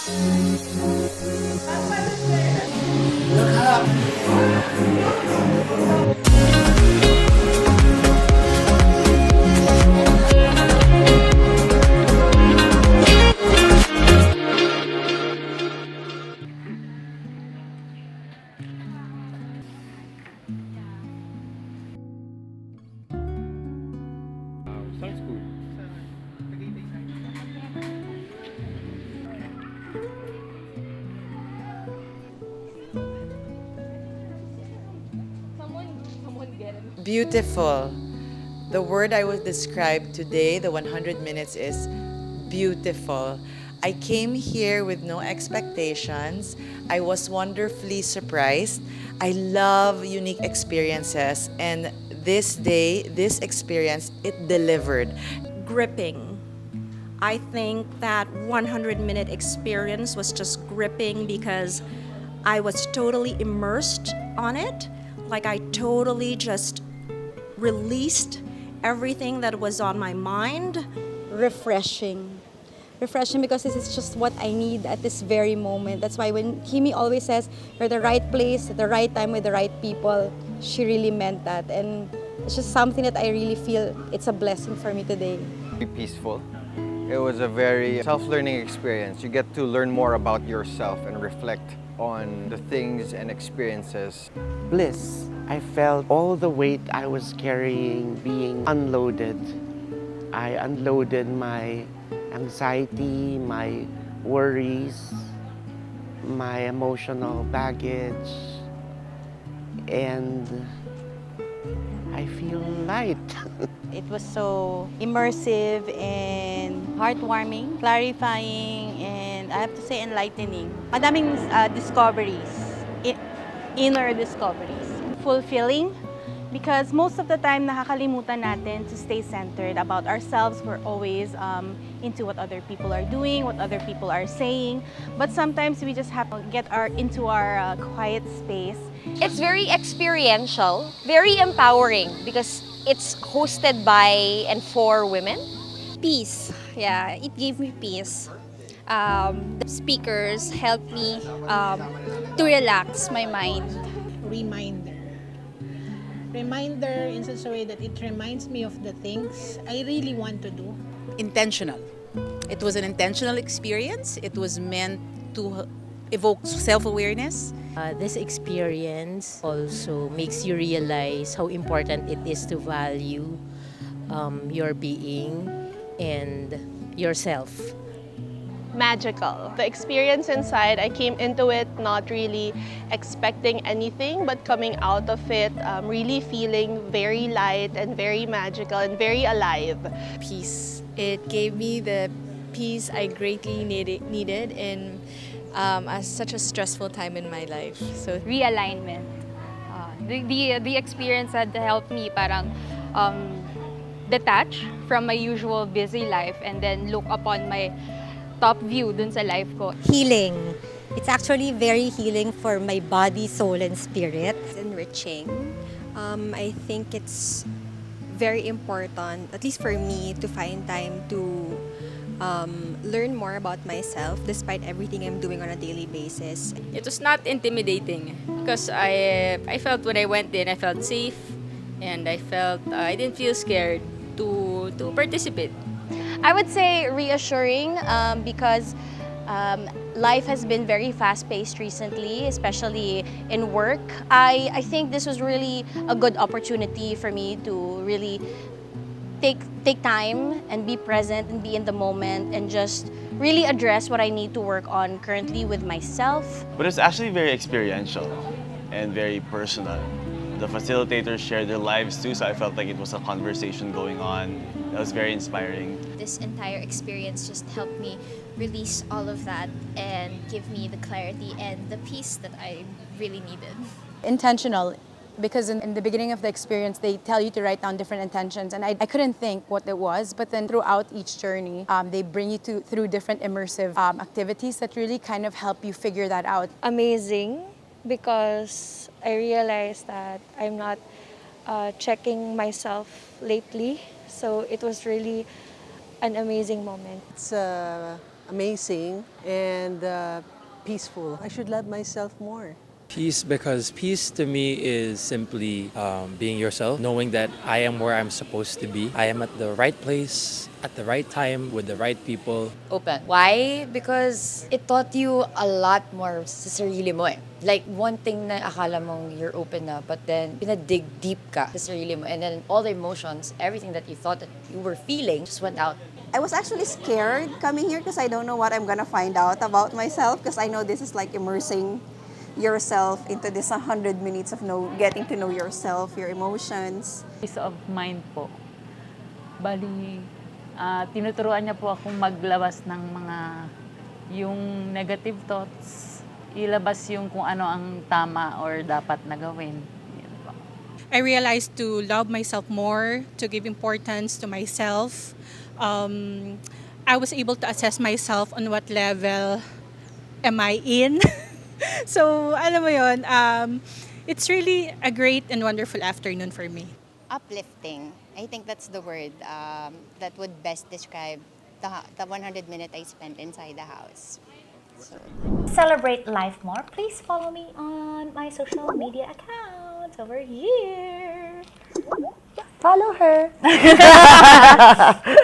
Sounds cool. Beautiful. The word I would describe today, the 100 minutes, is beautiful. I came here with no expectations. I was wonderfully surprised. I love unique experiences, and this day, this experience, it delivered. Gripping. I think that 100-minute experience was just gripping because I was totally immersed on it. Like I totally just released everything that was on my mind. Refreshing. Refreshing because this is just what I need at this very moment. That's why when Kimi always says, you're at the right place, at the right time with the right people, she really meant that. And it's just something that I really feel it's a blessing for me today. Be peaceful. It was a very self-learning experience. You get to learn more about yourself and reflect on the things and experiences. Bliss. I felt all the weight I was carrying being unloaded. I unloaded my anxiety, my worries, my emotional baggage, and I feel light. It was so immersive and heartwarming, clarifying, and I have to say enlightening. Madaming discoveries, inner discoveries. Fulfilling because most of the time nakakalimutan natin to stay centered about ourselves. We're always into what other people are doing, what other people are saying. But sometimes we just have to get into our quiet space. It's very experiential, very empowering because it's hosted by and for women. Peace. Yeah, it gave me peace. The speakers helped me to relax my mind. Reminder in such a way that it reminds me of the things I really want to do. Intentional. It was an intentional experience. It was meant to evoke self-awareness. This experience also makes you realize how important it is to value your being and yourself. Magical. The experience inside, I came into it not really expecting anything, but coming out of it really feeling very light and very magical and very alive. Peace. It gave me the peace I greatly needed in such a stressful time in my life. So realignment. The experience had helped me parang detach from my usual busy life and then look upon my top view dun sa life ko. Healing. It's actually very healing for my body, soul, and spirit. It's enriching. I think it's very important, at least for me, to find time to learn more about myself despite everything I'm doing on a daily basis. It was not intimidating because I felt when I went in, I felt safe and I felt I didn't feel scared to participate. I would say reassuring because life has been very fast-paced recently, especially in work. I think this was really a good opportunity for me to really take time and be present and be in the moment and just really address what I need to work on currently with myself. But it's actually very experiential and very personal. The facilitators shared their lives too, so I felt like it was a conversation going on. That was very inspiring. This entire experience just helped me release all of that and give me the clarity and the peace that I really needed. Intentional, because in the beginning of the experience, they tell you to write down different intentions, and I couldn't think what it was, but then throughout each journey, they bring you through different immersive activities that really kind of help you figure that out. Amazing, because I realized that I'm not checking myself lately, so it was really an amazing moment. It's a amazing and peaceful. I should love myself more. Peace, because peace to me is simply being yourself, knowing that I am where I'm supposed to be. I am at the right place, at the right time, with the right people. Open. Why? Because it taught you a lot more sa sarili mo eh. Like, one thing na akala mong you're open na, but then pinadig deep ka sa sarili mo. And then all the emotions, everything that you thought that you were feeling just went out. I was actually scared coming here because I don't know what I'm gonna find out about myself, because I know this is like immersing yourself into this 100 minutes of getting to know yourself, your emotions. Peace of mind po. Bali, tinuturuan niya po akong maglabas ng mga yung negative thoughts, ilabas yung kung ano ang tama or dapat na gawin. I realized to love myself more, to give importance to myself. I was able to assess myself on what level am I in. So, alam mo yun, it's really a great and wonderful afternoon for me. Uplifting. I think that's the word that would best describe the 100 minutes I spent inside the house. So. Celebrate life more. Please follow me on my social media accounts over here. Follow her.